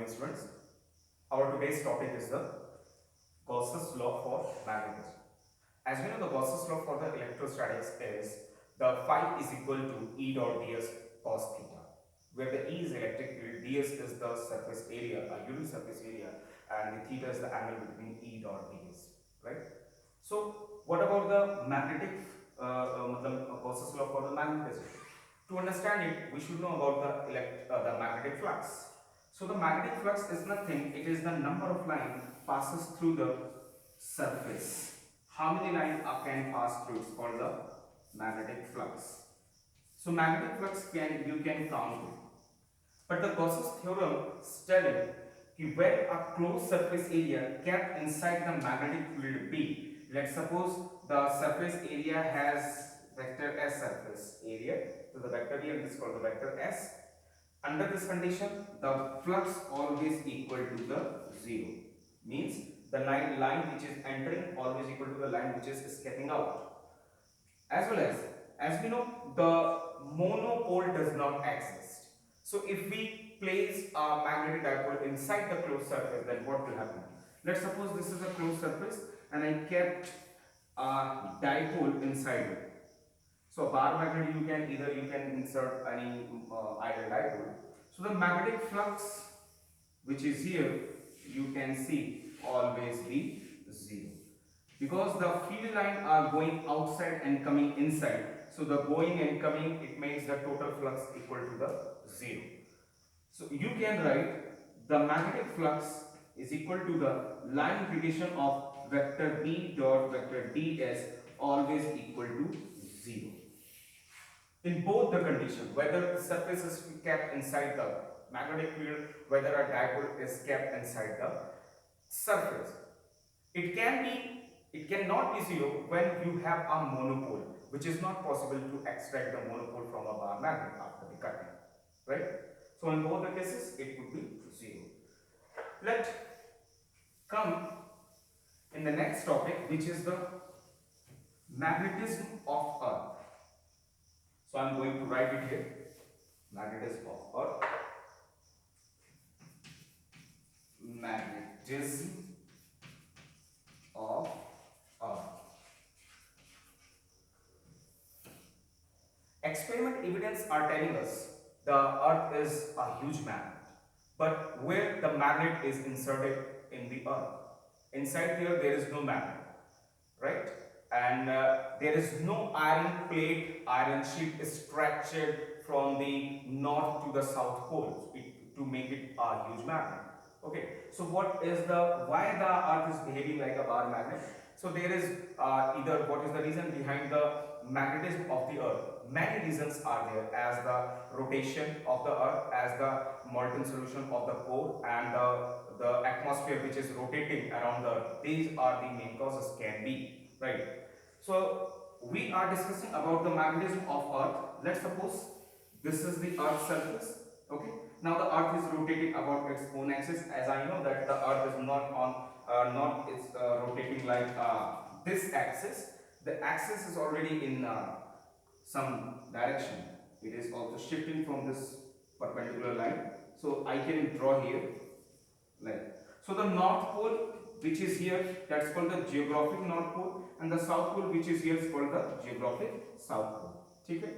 morning, students. Our today's topic is the Gauss's law for magnetism. As we know, the Gauss's law for the electrostatics is the phi is equal to E dot ds cos theta, where the E is electric field, ds is the surface area, a unit surface area, and the theta is the angle between E dot ds, right? So, what about the magnetic Gauss's law for the magnetism? To understand it, we should know about the magnetic flux. So the magnetic flux is nothing, it is the number of lines passes through the surface. How many lines can pass through? It's called the magnetic flux. So magnetic flux you can count it. But the Gauss's theorem is telling that when a closed surface area kept inside the magnetic field B, let's suppose the surface area has vector S surface area. So the vector here is called the vector S. Under this condition, the flux always equal to the 0. Means the line which is entering always equal to the line which is escaping out. As well as we know, the monopole does not exist. So if we place a magnetic dipole inside the closed surface, then what will happen? Let's suppose this is a closed surface and I kept a dipole inside it. So bar magnet you can insert any ideal dipole. So the magnetic flux which is here you can see always be 0 because the field line are going outside and coming inside. So the going and coming, it makes the total flux equal to the 0. So you can write the magnetic flux is equal to the line integration of vector B dot vector ds always equal to 0. In both the conditions, whether the surface is kept inside the magnetic field, whether a dipole is kept inside the surface, it cannot be 0 when you have a monopole, which is not possible to extract the monopole from a bar magnet after the cutting, right? So in both the cases, it would be 0. Let's come in the next topic, which is the magnetism of Earth. So I am going to write it here, magnetism of Earth. Magnetism of Earth. Experiment evidence are telling us the Earth is a huge magnet, but where the magnet is inserted in the Earth, inside here there is no magnet, right? And there is no iron plate, iron sheet stretched from the north to the south pole to make it a huge magnet. Okay, so why the Earth is behaving like a bar magnet? So there is either what is the reason behind the magnetism of the Earth. Many reasons are there, as the rotation of the Earth, as the molten solution of the core, and the atmosphere which is rotating around the Earth. These are the main causes can be, right? So we are discussing about the magnetism of Earth. Let's suppose this is the Earth's surface. Okay. Now the Earth is rotating about its own axis. As I know that the Earth is not rotating like this axis. The axis is already in some direction. It is also shifting from this perpendicular line. So I can draw here like so. The North Pole, which is here, that's called the geographic North Pole, and the South Pole, which is here, is called the geographic South Pole. ठीक है?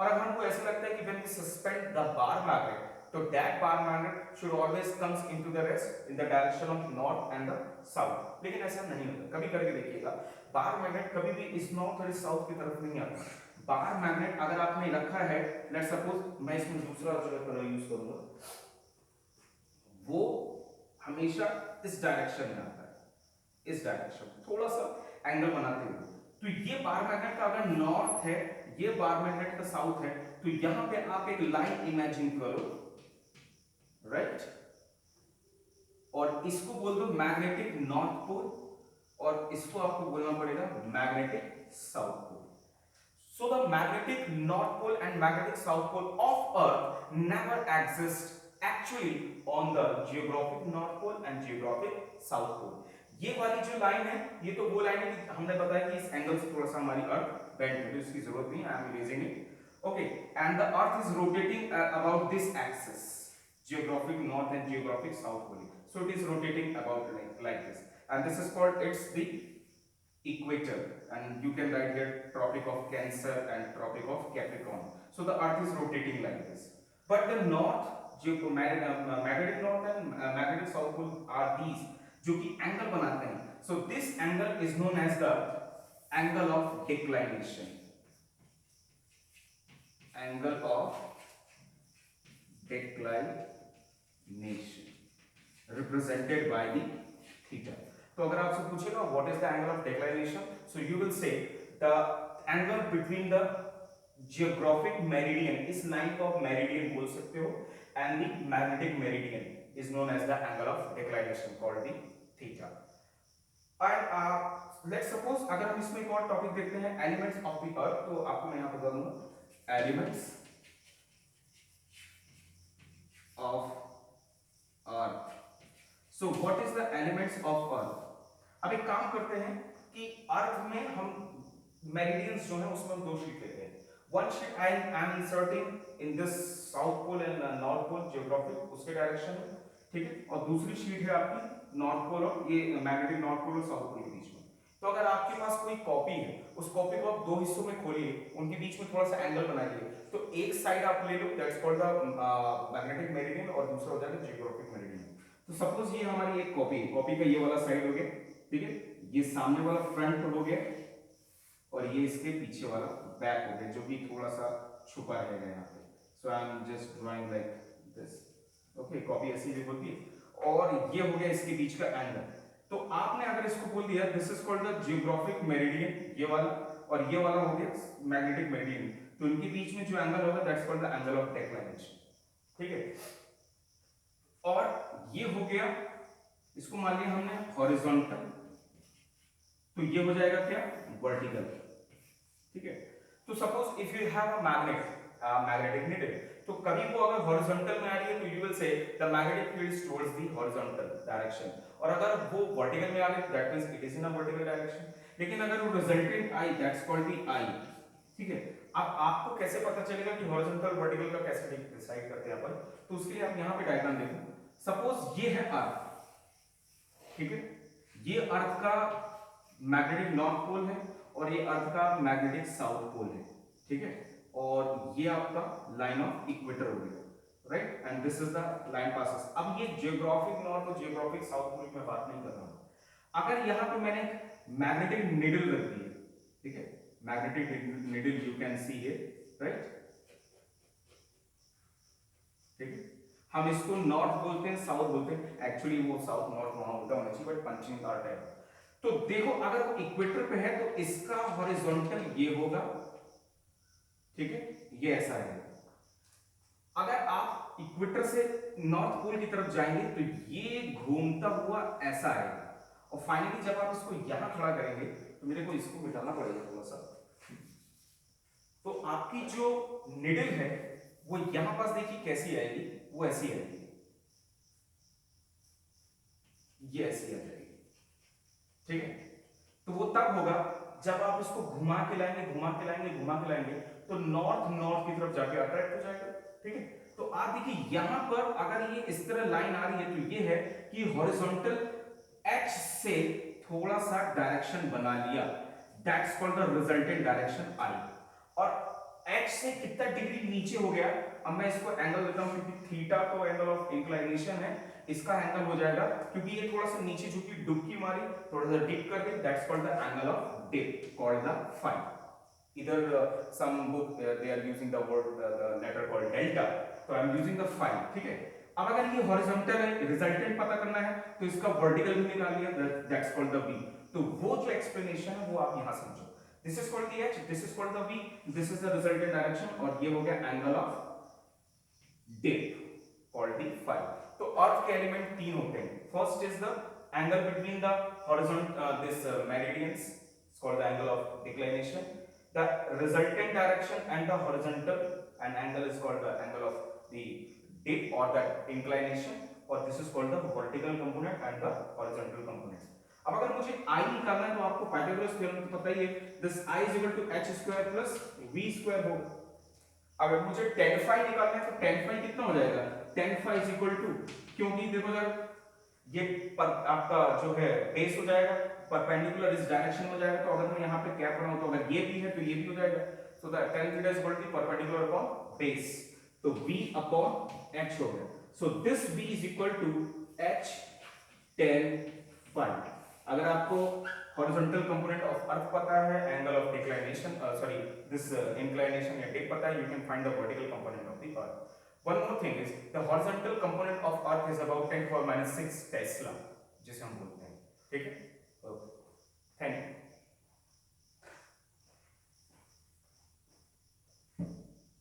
और अगर हमको ऐसा लगता है कि when we suspend the bar magnet, so that bar magnet should always comes into the rest in the direction of north and the south. लेकिन ऐसा नहीं होता. कभी करके देखिएगा, bar magnet कभी भी इस north और इस south की तरफ नहीं आता. bar magnet अगर आपने रखा है, let's suppose मैं इसमें दूसरा जो है कलर यूज करूंगा, वो हमेशा इस डायरेक्शन में आता है, इस डायरेक्शन में थोड़ा सा एंगल बनाते हुए. तो ये बार मैग्नेट का अगर नॉर्थ है, ये बार मैग्नेट का साउथ है, तो यहां पे आप एक लाइन इमेजिन करो, राइट? और इसको बोल दो मैग्नेटिक नॉर्थ पोल, और इसको आपको बोलना पड़ेगा magnetic south pole. So the magnetic north pole and magnetic south pole of Earth never exist actually on the geographic north pole and geographic south pole. ये वाली जो लाइन है, ये तो वो लाइन है कि हमने बताया कि इस एंगल से थोड़ा सा हमारी अर्थ बेंड है, तो इसकी जरूरत नहीं है. I am erasing it. Okay, and the earth is rotating about this axis. geographic north and geographic south pole. So it is rotating about like this, and this is called, it's the equator, and you can write here Tropic of Cancer and Tropic of Capricorn. So the earth is rotating like this, but the north, magnetic north and magnetic south pole are these जो कि angle बनाते हैं. So this angle is known as the angle of declination, angle of declination represented by the theta. तो अगर आपसे पूछेगा what is the angle of declination, so you will से the angle between the geographic meridian, इस line को आप meridian बोल सकते हो, and the magnetic meridian is known as the angle of declination called the theta. And let's suppose अगर हम इसमें एक और टॉपिक देखते हैं, एलिमेंट्स ऑफ द अर्थ, तो आपको मैं यहां बता दूंगा elements of earth. So what is the elements of earth? अब एक काम करते हैं कि अर्थ में हम मेरिडियंस जो है उसमें हम दो शीट लेते हैं. One sheet I am inserting in this south pole and north pole geographic उसके डायरेक्शन में, ठीक है, और दूसरी शीट है आपकी नॉर्थ पोल और ये मैग्नेटिक नॉर्थ पोल और साउथ पोल के बीच में. तो अगर आपके पास कोई कॉपी है, उस कॉपी को आप दो हिस्सों में खोलिए, उनके बीच में थोड़ा सा एंगल बनाइए, तो एक साइड आप ले लो, that's called the magnetic meridian, और दूसरा हो जाएगा जियोग्राफिक मेरिडियन. तो सपोज ये हमारी एक कॉपी है, कॉपी का ये वाला साइड हो गया, ठीक है, ये सामने वाला फ्रंट हो गया, और ये इसके पीछे वाला बैक हो गया, जो कि थोड़ा सा छुपा रहेगा यहाँ पे. So I am just drawing like this. Okay, copy ऐसी भी होती है. और ये हो गया इसके बीच का एंगल. तो आपने अगर इसको बोल दिया this is called the geographic meridian, ये वाला, और ये वाला हो गया मैग्नेटिक मेरिडियन, तो इनके बीच में जो एंगल होगा that's called the angle of declination. ठीक है, और ये हो गया, इसको मान लिया हमने हॉरिजॉन्टल, तो ये हो जाएगा क्या, वर्टिकल. ठीक है, तो suppose if you have a magnetic needle, तो कभी वो अगर हॉरिजॉन्टल में आ रही है तो यू विल से the magnetic field is towards the horizontal direction, और अगर वो वर्टिकल में आ रही है that means it is in a vertical direction. लेकिन अगर वो resultant I, that's called the I. ठीक है, अब आपको कैसे पता चलेगा कि हॉरिजॉन्टल वर्टिकल का कैसे डिसाइड करते हैं अपन, तो उसके लिए आप यहां पे डायग्राम देखो. सपोज ये है अर्थ, ठीक है, ये अर्थ का मैग्नेटिक नॉर्थ पोल है और ये अर्थ का मैग्नेटिक साउथ पोल है. ठीक है, और ये आपका लाइन ऑफ इक्वेटर हो गया, right, and this is the line passes. अब ये जियोग्राफिक नॉर्थ और जियोग्राफिक साउथ पोल की मैं बात नहीं कर रहा हूं. अगर यहां पे मैंने मैग्नेटिक नीडल रख दी है, ठीक है, magnetic needle you can see here, right, ठीक है, हम इसको नॉर्थ बोलते हैं, साउथ बोलते हैं, एक्चुअली वो साउथ नॉर्थ वहां होना चाहिए, बट पंचिंग कार्ड है. तो देखो अगर वो इक्वेटर पे है तो इसका हॉरिजॉन्टल ये होगा, ठीक है, ये ऐसा है. अगर आप इक्वेटर से नॉर्थ पोल की तरफ जाएंगे तो ये घूमता हुआ ऐसा आएगा, और फाइनली जब आप इसको यहां खड़ा करेंगे तो मेरे को इसको मिटाना पड़ेगा थोड़ा सा. तो आपकी जो निडल है वो यहां पास देखिए कैसी आएगी, वो ऐसी आएगी, ये ऐसी आ जाएगी. ठीक है, तो वो तब होगा जब आप इसको घुमा के लाएंगे, घुमा के लाएंगे, घुमा के लाएंगे, तो नॉर्थ नॉर्थ की तरफ जाके अट्रैक्ट हो जाएगा. ठीक है, तो आप देखिए यहां पर अगर ये इस तरह लाइन आ रही है तो ये है कि हॉरिजॉन्टल एक्स से थोड़ा सा डायरेक्शन बना लिया, that's called the resultant direction I. और एक्स से कितना डिग्री नीचे हो गया, अब मैं इसको एंगल देता हूं क्योंकि थीटा तो एंगल ऑफ इंक्लिनेशन है, इसका एंगल हो जाएगा क्योंकि ये थोड़ा सा नीचे झुकी, डुबकी मारी, थोड़ा सा डिप कर दी, that's called the angle of dip called the phi. इधर some book they are using the word the letter called delta, so I am using the phi. ठीक है, अब अगर ये हॉरिजॉन्टल है, रिजल्टेंट पता करना है तो इसका वर्टिकल भी निकाल लिया, दैट्स कॉल्ड द v. तो वो जो एक्सप्लेनेशन है वो आप यहां समझो. This is called the h, this is called the v, this is the resultant direction, और ये हो गया angle of dip called the phi. तो अर्थ के एलिमेंट तीन होते हैं. First is the angle between the horizontal this meridians, it's called the angle of declination. The resultant direction and the horizontal and angle is called the angle of the dip or the inclination, or this is called the vertical component and the horizontal components. अब अगर मुझे I निकालना है तो आपको Pythagoras theorem तो पता ही है, this I is equal to h square plus v square होगा. अगर मुझे tan phi निकालना है तो tan phi कितना हो जाएगा, tan phi is equal to, क्योंकि देखो यार ये आपका जो है बेस हो जाएगा, परपेंडिकुलर इस डायरेक्शन में हो जाएगा, तो अगर मैं यहाँ पे कैप बनाऊं तो अगर ये भी है तो ये भी हो जाएगा, so the tan theta is equal to perpendicular upon base, तो v अपॉन h हो गया, so this v is equal to h tan phi। अगर आपको हॉरिजॉन्टल कंपोनेंट ऑफ अर्थ पता है, angle of declination sorry this inclination या tip पता है, you can find the vertical component of the earth. One more thing is the horizontal component of earth is about 10⁻⁻⁶ Tesla, जिसे हम बोलते हैं, ठीक है। Okay, thank you.